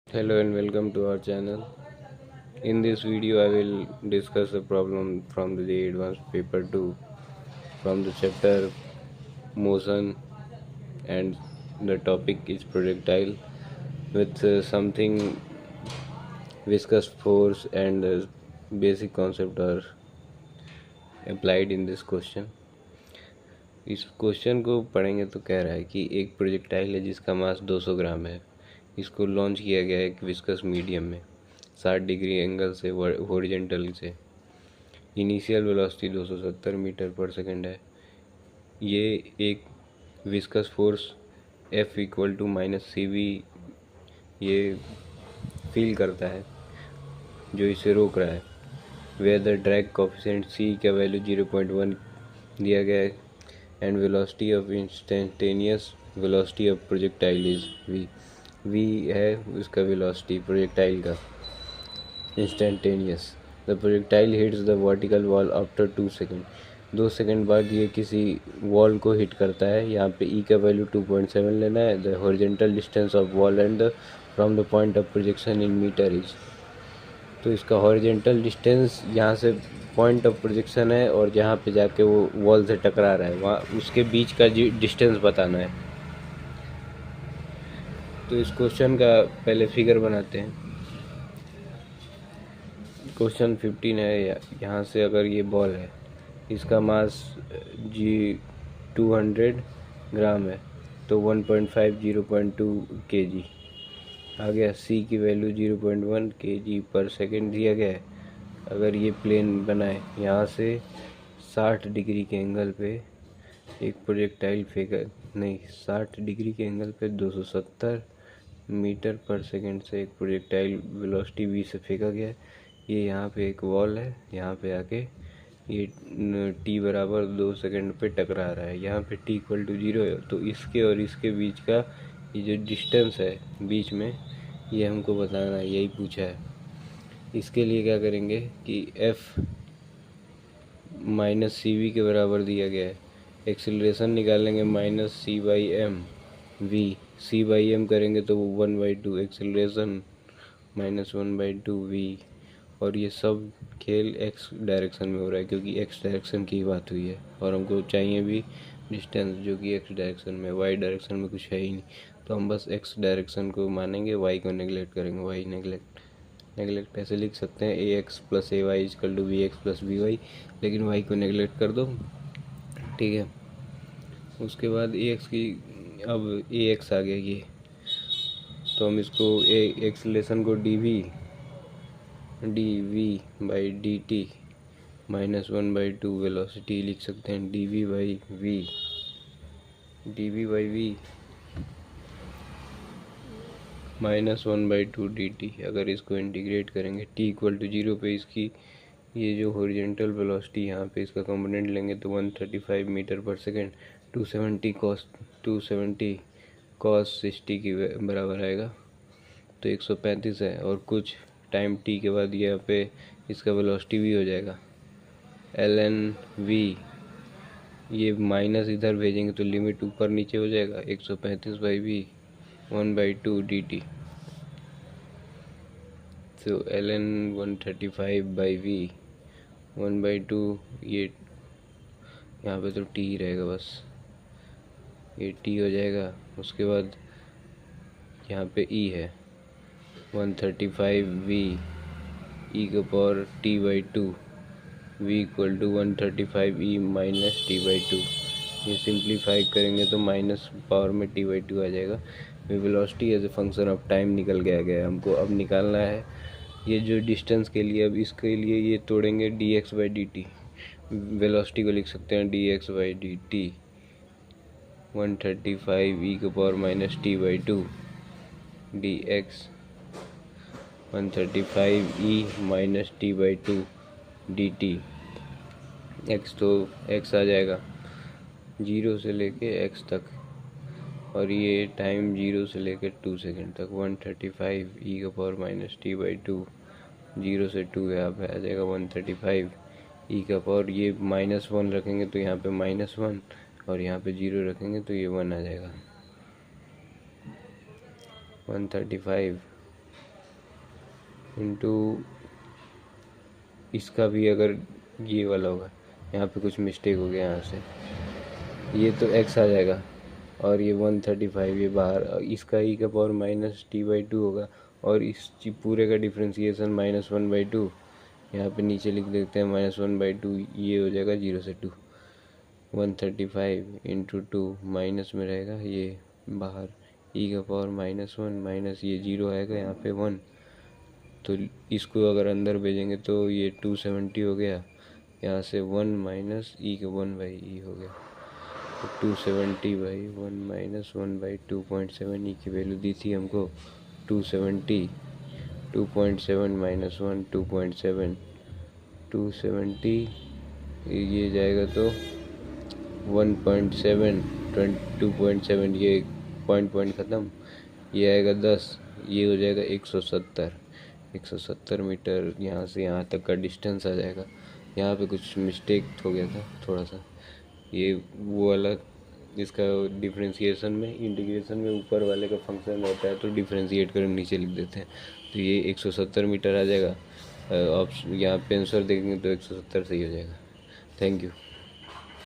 Hello and welcome to our channel. In this video I will discuss a problem from the advanced paper 2 from the chapter motion, and the topic is projectile with something viscous force, and basic concept are applied in this question. इस question को पढ़ेंगे तो कह रहा है कि एक projectile है जिसका मास 200 ग्राम है। इसको लॉन्च किया गया है एक विस्कस मीडियम में 60 डिग्री एंगल से हॉरिजेंटल से। इनिशियल वेलोसिटी 270 मीटर पर सेकंड है। ये एक viscous force F equal to minus CV ये फील करता है जो इसे रोक रहा है। Where the drag coefficient C का वैल्यू 0.1 दिया गया है and velocity of instantaneous velocity of projectile is v है उसका वेलोसिटी प्रोजेक्टाइल का instantaneous. The projectile hits the vertical wall after 2 second. 2 second बाद ये किसी वॉल को हिट करता है। यहाँ पे E का वैल्यू 2.7 लेना है। The horizontal distance of wall and the from the point of projection in meter is. तो इसका हॉरिजेंटल डिस्टेंस यहाँ से पॉइंट ऑफ प्रोजेक्शन है और जहाँ पे जाके वो वॉल से टकरा रहा है वहाँ उसके बीच का डिस्टेंस बताना है। तो इस क्वेश्चन का पहले फिगर बनाते हैं। क्वेश्चन 15 है। यहाँ से अगर ये बॉल है इसका मास जी 200 ग्राम है तो 1.5 0.2 kg आ गया। C की वैल्यू 0.1 kg पर सेकेंड दिया गया है। अगर ये प्लेन बनाए यहाँ से 60 डिग्री के एंगल पे एक प्रोजेक्टाइल फेंका, नहीं 60 डिग्री के एंगल पे 270 मीटर पर सेकेंड से एक प्रोजेक्टाइल वेलोसिटी v से फेंका गया है। ये यहाँ पे एक वॉल है, यहाँ पे आके ये t बराबर 2 सेकेंड पे टकरा रहा है। यहाँ पे t इक्वल टू 0 है तो इसके और इसके बीच का ये जो डिस्टेंस है बीच में ये हमको बताना है, यही पूछा है। इसके लिए क्या करेंगे कि F माइनस CV के बराबर दिया गया है। एक्सीलरेशन निकालेंगे माइनस C/m v। C/m करेंगे तो 1/2 एक्सीलरेशन माइनस 1/2 v। और ये सब खेल x डायरेक्शन में हो रहा है क्योंकि x डायरेक्शन की बात हुई है और हमको चाहिए भी डिस्टेंस जो कि x डायरेक्शन में, y डायरेक्शन में कुछ है ही नहीं। तो हम बस x डायरेक्शन को मानेंगे, y को नेगलेक्ट करेंगे। y नेगलेक्ट ऐसे लिख सकते हैं ax plus ay equal to bx plus by, लेकिन y को नेगलेक्ट कर दो, ठीक है। उसके बाद ax की अब ax आ गया ये, तो हम इसको एक्सीलरेशन को dv by dt minus 1/2 velocity लिख सकते हैं। dv by v minus 1/2 dt। अगर इसको इंटीग्रेट करेंगे t इक्वल टू 0 पे इसकी ये जो हॉरिजेंटल वेलोसिटी यहाँ पे इसका कंपोनेंट लेंगे तो 135 मीटर पर सेकेंड 270 कॉस 60 की बराबर आएगा। तो 135 है और कुछ टाइम t के बाद यहाँ पे इसका वेलोसिटी भी हो जाएगा ln v। ये माइनस इधर भेजेंगे तो लिमिट ऊपर नीचे हो जाएगा 135 बाई v 1/2 dt। तो ln 135 बाई v 1/2, ये यहाँ पे तो t ही रहेगा बस, ये t हो जाएगा। उसके बाद यहाँ पे e है 135 v e के power t/2 v equal to 135 e minus t/2। ये सिंप्लीफाई करेंगे तो माइनस पावर में t/2 आ जाएगा। Velocity as a function of time निकल गया हमको अब निकालना है ये जो डिस्टेंस के लिए। अब इसके लिए ये तोड़ेंगे dx/dt। वेलोसिटी को लिख सकते हैं dx/dt 135 e के power minus t/2 dx 135 e minus t/2 dt। x तो x आ जाएगा 0 से लेके x तक, और ये टाइम 0 से लेके 2 सेकेंड तक। 135 e का पावर माइनस t/2 0 से 2 यहाँ पे आ जाएगा 135 e का पावर। ये -1 रखेंगे तो यहाँ पे -1 और यहाँ पे 0 रखेंगे तो ये 1 आ जाएगा। 135 इंटू इसका भी अगर ये वाला होगा, यहाँ पे कुछ मिस्टेक हो गया यहाँ से, ये तो x आ जाएगा और ये 135 ये बाहर, इसका e का पावर -t/2 होगा और इस पूरे का डिफ्रेंसिएशन -1/2, यहाँ पे नीचे लिख देते हैं -1/2, ये हो जाएगा 0 से 2। 135 इंटू 2 माइनस में रहेगा ये बाहर, e का पावर -1 माइनस ये 0 आएगा यहाँ पे 1, तो इसको अगर अंदर भेजेंगे तो ये 270 हो गया, यहाँ से 1 माइनस e का 1/e हो गया, तो 270/1 माइनस 1/2.7 e की वैल्यू दी थी हमको 270, 2.7 माइनस 1 2.7, 270 ये जाएगा तो 1.7 2.7, ये पॉइंट ख़त्म, ये आएगा 10, ये हो जाएगा 170 मीटर यहाँ से यहाँ तक का डिस्टेंस आ जाएगा। यहाँ पे कुछ मिस्टेक हो गया था थोड़ा सा, ये वो वाला इसका डिफ्रेंशिएशन में इंटीग्रेशन में ऊपर वाले का फंक्शन रहता है तो डिफ्रेंशिएट कर नीचे लिख देते हैं, तो ये 170 मीटर आ जाएगा। आप यहाँ पे आंसर देखेंगे तो 170 सही हो जाएगा। Thank you.